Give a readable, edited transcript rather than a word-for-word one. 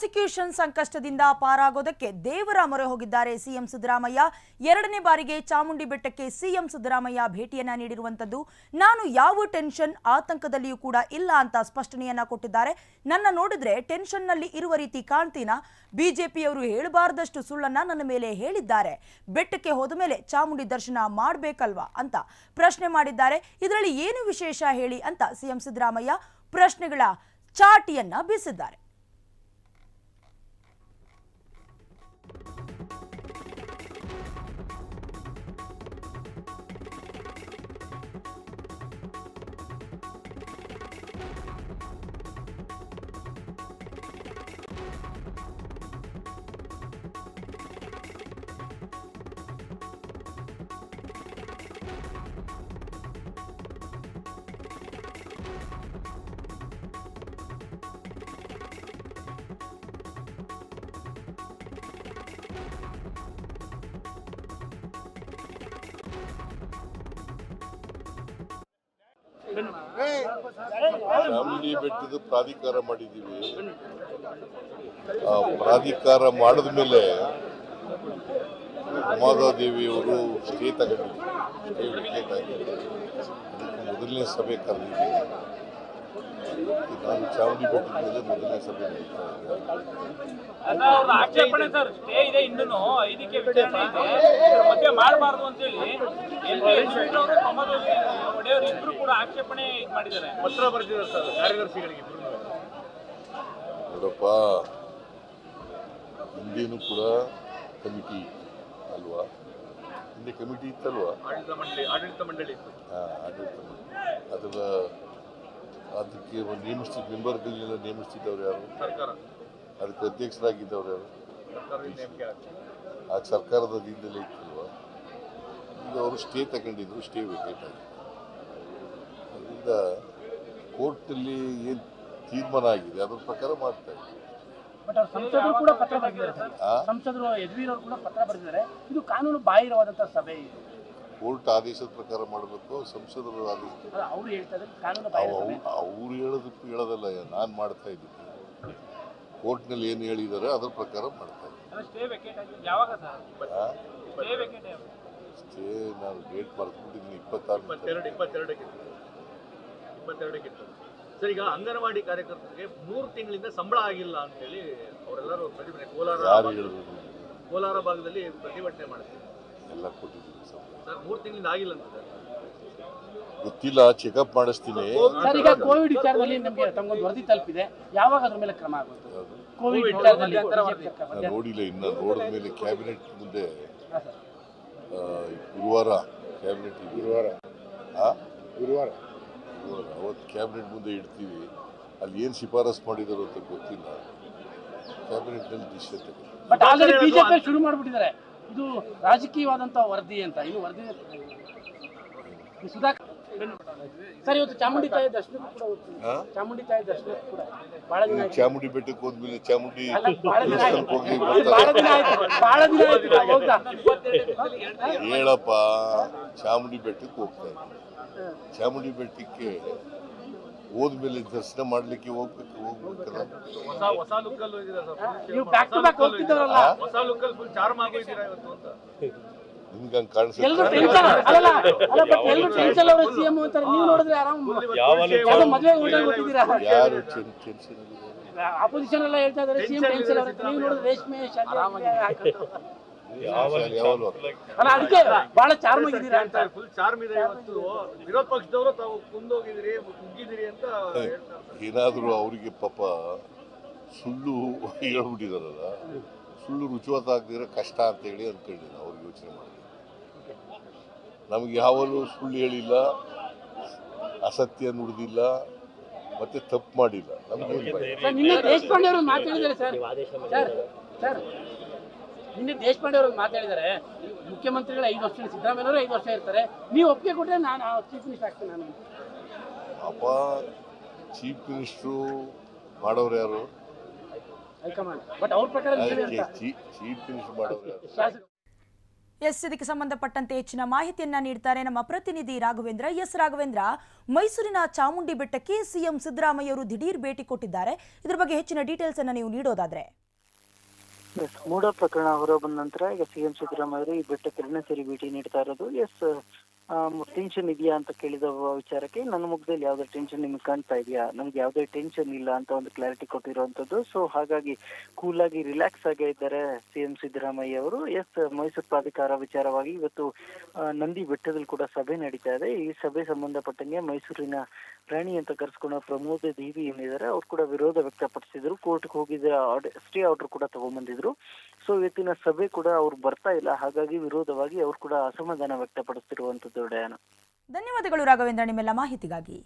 Prosecution ಸಂಕಷ್ಟದಿಂದ ಪಾರಾಗೋದಕ್ಕೆ ದೇವರ ಮೊರೆ ಹೋಗಿದ್ದಾರೆ ಸಿಎಂ ಸಿದ್ದರಾಮಯ್ಯ. ಎರಡನೇ ಬಾರಿಗೆ ಚಾಮುಂಡಿ ಬೆಟ್ಟಕ್ಕೆ ಸಿಎಂ ಸಿದ್ದರಾಮಯ್ಯ ಭೇಟಿಯನ್ನ ನೀಡಿರುವಂತದ್ದು. ನಾನು ಯಾವ ಟೆನ್ಷನ್ ಆತಂಕದಲ್ಲಿಯೂ ಕೂಡ ಇಲ್ಲ ಅಂತ ಸ್ಪಷ್ಟನೆಯನ್ನ ಕೊಟ್ಟಿದ್ದಾರೆ. ನನ್ನ ನೋಡಿದ್ರೆ ಟೆನ್ಷನ್ ನಲ್ಲಿ ಇರುವ ರೀತಿ ಕಾಣ್ತೀನಾ? ಬಿಜೆಪಿಯವರು ಹೇಳಬಾರದಷ್ಟು ಸುಳ್ಳನ್ನ ನನ್ನ ಮೇಲೆ ಹೇಳಿದ್ದಾರೆ. ಬೆಟ್ಟಕ್ಕೆ ಹೋದ ಮೇಲೆ ಚಾಮುಂಡಿ ದರ್ಶನ ಮಾಡಬೇಕಲ್ವಾ ಅಂತ ಪ್ರಶ್ನೆ ಮಾಡಿದ್ದಾರೆ. ಇದರಲ್ಲಿ ಏನು ವಿಶೇಷ ಹೇಳಿ ಅಂತ ಸಿಎಂ ಸಿದ್ದರಾಮಯ್ಯ ಪ್ರಶ್ನೆಗಳ ಚಾಟಿಯನ್ನ ಬೀಸಿದ್ದಾರೆ. ಚಾಮುಂಡಿ ಬೆಟ್ಟದ ಪ್ರಾಧಿಕಾರ ಮಾಡಿದ್ದೀವಿ. ಪ್ರಾಧಿಕಾರ ಮಾಡಿದ ಮೇಲೆ ಉಮಾದೇವಿಯವರು ಸ್ಟೇ ತಗೊಂಡಿದ್ದಾರೆ. ಮೊದಲನೇ ಸಭೆ ಕರೆದಿದ್ದೀವಿ. ನಾನು ಚಾಮುಂಡಿ ಬೆಟ್ಟದ ಮೇಲೆ ಮೊದಲನೇ ಸಭೆ ನಡೀತಾ ಆಕ್ಷೇಪಣೆ ಸರ್ ಸ್ಟೇ ಇದೆ ಇನ್ನೂ ಇದಕ್ಕೆ ವಿಚಾರಣೆ ಇದೆ ಮಧ್ಯೆ ಮಾಡಬಾರದು ಅಂತ ಹೇಳಿ ಒಡೆಯವರು ಇಬ್ರು ಕೂಡ ಆಕ್ಷೇಪಣೆ ಮಾಡಿದ್ದಾರೆ, ಪತ್ರ ಬರೆದಿದ್ದಾರೆ ಸರ್ ಕಾರ್ಯದರ್ಶಿಗಳಿಗೆ. ನೋಡಪ್ಪ, ಹಿಂದೇನು ಕೂಡ ಕಮಿಟಿ ಅಲ್ವಾ? ಹಿಂದೆ ಕಮಿಟಿ ಇತ್ತಲ್ವಾ? ಆಡಳಿತ ಮಂಡಳಿ ಇತ್ತು. ಆಡಳಿತ ಮಂಡಳಿ ಅದಕ್ಕೆ ಒಂದು ನೇಮಿಸ್ತಿದ್ದ ಮೆಂಬರ್ಗಳನ್ನೆಲ್ಲ ನೇಮಿಸ್ತಿದ್ದವ್ರು ಯಾರು? ಸರ್ಕಾರ. ಅದಕ್ಕೆ ಅಧ್ಯಕ್ಷರಾಗಿದ್ದವ್ರು ಯಾರು? ಆ ಸರ್ಕಾರದ ಅಧೀನದಲ್ಲೇ ಇತ್ತಲ್ವಾ? ಈಗ ಅವರು ಸ್ಟೇ ತಗೊಂಡಿದ್ರು, ಸ್ಟೇ ವೇಕೇಟ್ ಆಗಿದೆ. ಅದರಿಂದ ಕೋರ್ಟಲ್ಲಿ ಏನು ತೀರ್ಮಾನ ಆಗಿದೆ ಅದ್ರ ಪ್ರಕಾರ ಮಾಡ್ತಾ ಇದ್ದಾರೆ. ಬಟ್ ಅವ್ರು ಸಂಸದರು ಕೂಡ ಪತ್ರ ಬರೆದಿದ್ದಾರೆ. ಸಂಸದರು ಯದುವೀರ್ ಅವರು ಕೂಡ ಪತ್ರ ಬರೆದಿದ್ದಾರೆ. ಇದು ಕಾನೂನು ಬಾಹಿರವಾದಂತಹ ಸಭೆ. ಕೋರ್ಟ್ ಆದೇಶದ ಪ್ರಕಾರ ಮಾಡಬೇಕು, ಸಂಸದರು ಆದೇಶ. ಅವ್ರು ಹೇಳ್ತಾ ಇದ್ದಾರೆ ಕಾನೂನು ಬಾಹಿರ. ಅವ್ರು ಹೇಳೋದಕ್ಕೂ ಹೇಳೋದಲ್ಲ, ನಾನು ಮಾಡ್ತಾ ಇದ್ದೀನಿ. ಕೋರ್ಟ್ನಲ್ಲಿ ಏನು ಹೇಳಿದ್ದಾರೆ ಅದ್ರ ಪ್ರಕಾರ ಮಾಡ್ತಾ ಇದ್ದೀನಿ. ಸ್ಟೇ ನಾನು ಡೇಟ್ ಮರೆತುಬಿಟ್ಟಿದ್ದೀನಿ. 22ಕ್ಕೆ ಸರ್. ಈಗ ಅಂಗನವಾಡಿ ಕಾರ್ಯಕರ್ತರಿಗೆ 3 ತಿಂಗಳಿಂದ ಸಂಬಳ ಆಗಿಲ್ಲ ಅಂತ ಹೇಳಿ ಅವರೆಲ್ಲರೂ ಪ್ರತಿಭಟನೆ ಕೋಲಾರ ಭಾಗದಲ್ಲಿ ಪ್ರತಿಭಟನೆ ಮಾಡ್ತಾರೆ. ಎಲ್ಲ ಕೊಟ್ಟಿದ್ದೀನಿ ಸರ್. 3 ತಿಂಗಳಿಂದ ಆಗಿಲ್ಲ ಅಂತ ಗೊತ್ತಿಲ್ಲ, ಚೆಕಪ್ ಮಾಡಿಸ್ತೀನಿ. ಸರ್, ಈಗ ಕೋವಿಡ್ ವಿಚಾರದಲ್ಲಿ ನಮಗೆ ತಮಗೊಂದು ವರದಿ ತಲುಪಿದೆ. ಯಾವಾಗ ಅದ್ರ ಮೇಲೆ ಕ್ರಮ ಆಗುತ್ತೆ? ಕೋವಿಡ್ ವಿಚಾರದಲ್ಲಿ ನೋಡಿಲ್ಲ, ಇನ್ನು ನೋಡಿದ ಮೇಲೆ ಕ್ಯಾಬಿನೆಟ್ ಮುಂದೆ ಗುರುವಾರ ಕ್ಯಾಬಿನೆಟ್ ಗುರುವಾರ ಅವತ್ತು ಕ್ಯಾಬಿನೆಟ್ ಮುಂದೆ ಇಡ್ತೀವಿ. ಅಲ್ಲಿ ಏನು ಶಿಫಾರಸ್ ಮಾಡಿದಾರೋ ಅಂತ ಗೊತ್ತಿಲ್ಲ. ಕ್ಯಾಬಿನೆಟ್ನಲ್ಲಿ ಡಿಸಿಷನ್ ತಗೊಂಡು. ಬಟ್ ಆಲ್ರೆಡಿ ಬಿಜೆಪಿ ಶುರು ಮಾಡಿಬಿಟ್ಟಿದ್ದಾರೆ. ಇದು ರಾಜಕೀಯವಾದಂತ ವರದಿ ಅಂತ. ಇನ್ನು ವರದಿ ಸುಧಾಕರ್ ಸರ್, ಇವತ್ತು ಚಾಮುಂಡಿ ತಾಯಿ ದರ್ಶನಕ್ಕೂ ಕೂಡ ಹೋಗ್ತೀನಿ. ಚಾಮುಂಡಿ ತಾಯಿ ದರ್ಶನಕ್ಕೂ ಕೂಡ ಬಹಳ ದಿನ ಚಾಮುಂಡಿ ಬೆಟ್ಟಕ್ಕೆ ಹೋದ್ಮೇಲೆ ಚಾಮುಂಡಿ ಹೇಳಪ್ಪ, ಚಾಮುಂಡಿ ಬೆಟ್ಟಕ್ಕೆ ಹೋಗ್ತಾ ಇದ್ದೀನಿ. ಚಾಮುಂಡಿ ಬೆಟ್ಟಕ್ಕೆ ಹೋದ್ಮೇಲೆ ದರ್ಶನ ಮಾಡ್ಲಿಕ್ಕೆ ಹೋಗ್ಬೇಕಲ್ಲ. ಹೊಸ ಲುಕ್ಕಲ್ಲಿ ಫುಲ್ ಚಾರ್ಮ್ ಆಗೋಯ್ತೀರಾ ಇವತ್ತು ಅಂತ ನಿಮ್ಗೆ ಹಂಗೆ ಕಾಣಿಸುತ್ತೆ. ಯಾರು ಟೆನ್ಷನ್ ಅಪೋಸಿಷನ್ ಎಲ್ಲ ಹೇಳ್ತಾ ಇದ್ದಾರೆ ಸಿಎಂ ಟೆನ್ಷನ್ ಆಗುತ್ತೆ. ನೀವು ನೋಡಿದ್ರೆ ರೇಷ್ಮೆ ಅದಕ್ಕೆ ಬಹಳ ಚಾರ್ಮ್ ಆಗಿದ್ದೀರಾ ಅಂತ. ಫುಲ್ ಚಾರ್ಮ್ ಇದೆ ಇವತ್ತು. ವಿರೋಧ ಪಕ್ಷದವರು ತಾವು ಕುಂದೋಗಿದ್ದೀರಿ ಕುಗ್ಗಿದ್ದೀರಿ ಅಂತ ಏನಾದರೂ ಅವರಿಗೆ ಪಾಪ ಸುಳ್ಳು ಹೇಳ್ಬಿಟ್ಟಿದಾರಲ್ಲ, ಸುಳ್ಳು ರುಚಿವತ್ತಾಗದಿರೋ ಕಷ್ಟ ಅಂತ ಹೇಳಿ ಅನ್ಕೊಂಡಿಲ್ಲ. ಅವ್ರಿಗೆ ಯೋಚನೆ ಮಾಡಿ, ನಮ್ಗೆ ಯಾವಲ್ಲೂ ಸುಳ್ಳು ಹೇಳಿಲ್ಲ, ಅಸತ್ಯ ನುಡಿದಿಲ್ಲ, ಮತ್ತೆ ತಪ್ಪು ಮಾಡಿಲ್ಲ. ನಮ್ಗೆ ನಿನ್ನೆ ದೇಶಪಾಂಡೆ ಅವರು ಮಾತಾಡಿದ್ದಾರೆ ಸರ್. ನಿನ್ನೆ ದೇಶಪಾಂಡೆ ಅವರು ಮಾತಾಡಿದ್ದಾರೆ, ಮುಖ್ಯಮಂತ್ರಿಗಳು 5 ವರ್ಷ, ಸಿದ್ದರಾಮಯ್ಯವರು 5 ವರ್ಷ ಇರ್ತಾರೆ, ನೀವು ಒಪ್ಪಿಗೆ ಕೊಟ್ಟರೆ ನಾನು ಚೀಫ್ ಮಿನಿಸ್ಟರ್ ಆಗ್ತೇನೆ ನಾನು. ಅಪ್ಪ, ಚೀಫ್ ಮಿನಿಸ್ಟ್ರು ಮಾಡೋರು ಯಾರು? ಹೈಕಮಾಂಡ್. ಬಟ್ ಅವ್ರ ಪ್ರಕಾರ ಚೀಫ್ ಮಿನಿಸ್ಟರ್ ಮಾಡೋರು ಯಾರು? ಇದಕ್ಕೆ ಸಂಬಂಧಪಟ್ಟಂತೆ ಹೆಚ್ಚಿನ ಮಾಹಿತಿಯನ್ನ ನೀಡ್ತಾರೆ ನಮ್ಮ ಪ್ರತಿನಿಧಿ ರಾಘವೇಂದ್ರ. ರಾಘವೇಂದ್ರ, ಮೈಸೂರಿನ ಚಾಮುಂಡಿ ಬೆಟ್ಟಕ್ಕೆ ಸಿಎಂ ಸಿದ್ದರಾಮಯ್ಯ ಅವರು ದಿಢೀರ್ ಭೇಟಿ ಕೊಟ್ಟಿದ್ದಾರೆ. ಇದ್ರ ಬಗ್ಗೆ ಹೆಚ್ಚಿನ ಡೀಟೇಲ್ಸ್ ಅನ್ನ ನೀವು ನೀಡೋದಾದ್ರೆ. ಮೂಡ ಪ್ರಕರಣ ಹೊರಬಂದ ನಂತರ ಈಗ ಸಿಎಂ ಸಿದ್ದರಾಮಯ್ಯ ಅವರು ಈ ಬೆಟ್ಟಕ್ಕೆ 2ನೇ ಸರಿ ಭೇಟಿ ನೀಡ್ತಾ ಇರೋದು. ಟೆನ್ಷನ್ ಇದೆಯಾ ಅಂತ ಕೇಳಿದ ವಿಚಾರಕ್ಕೆ ನನ್ನ ಮುಖದಲ್ಲಿ ಯಾವ್ದೇ ಟೆನ್ಷನ್ ನಿಮ್ಗೆ ಕಾಣ್ತಾ ಇದೆಯಾ, ನಮ್ಗೆ ಯಾವುದೇ ಟೆನ್ಷನ್ ಇಲ್ಲ ಅಂತ ಒಂದು ಕ್ಲಾರಿಟಿ ಕೊಟ್ಟಿರುವಂತದ್ದು. ಸೊ ಹಾಗಾಗಿ ಕೂಲ್ ಆಗಿ ರಿಲ್ಯಾಕ್ಸ್ ಆಗೇ ಇದ್ದಾರೆ ಸಿಎಂ ಸಿದ್ದರಾಮಯ್ಯ ಅವರು. ಮೈಸೂರು ಪ್ರಾಧಿಕಾರ ವಿಚಾರವಾಗಿ ಇವತ್ತು ನಂದಿ ಬೆಟ್ಟದಲ್ಲಿ ಕೂಡ ಸಭೆ ನಡೀತಾ ಇದೆ. ಈ ಸಭೆ ಸಂಬಂಧಪಟ್ಟಂಗೆ ಮೈಸೂರಿನ ರಾಣಿ ಅಂತ ಕರೆಸ್ಕೊಂಡ ಪ್ರಮೋದ ದೇವಿ ಏನಿದ್ದಾರೆ ಅವ್ರು ಕೂಡ ವಿರೋಧ ವ್ಯಕ್ತಪಡಿಸಿದ್ರು. ಕೋರ್ಟ್ಗೆ ಹೋಗಿದ್ದ ಸ್ಟೇ ಆರ್ಡರ್ ಕೂಡ ತಗೊಂಡ್ಬಂದಿದ್ರು. ಸೊ ಇವತ್ತಿನ ಸಭೆ ಕೂಡ ಅವ್ರು ಬರ್ತಾ ಇಲ್ಲ, ಹಾಗಾಗಿ ವಿರೋಧವಾಗಿ ಅವ್ರು ಕೂಡ ಅಸಮಾಧಾನ ವ್ಯಕ್ತಪಡಿಸ್ತಿರುವಂತದ್ದು. ಧನ್ಯವಾದಗಳು ರಾಘವೇಂದ್ರ ನಿಮ್ಮೆಲ್ಲ ಮಾಹಿತಿಗಾಗಿ.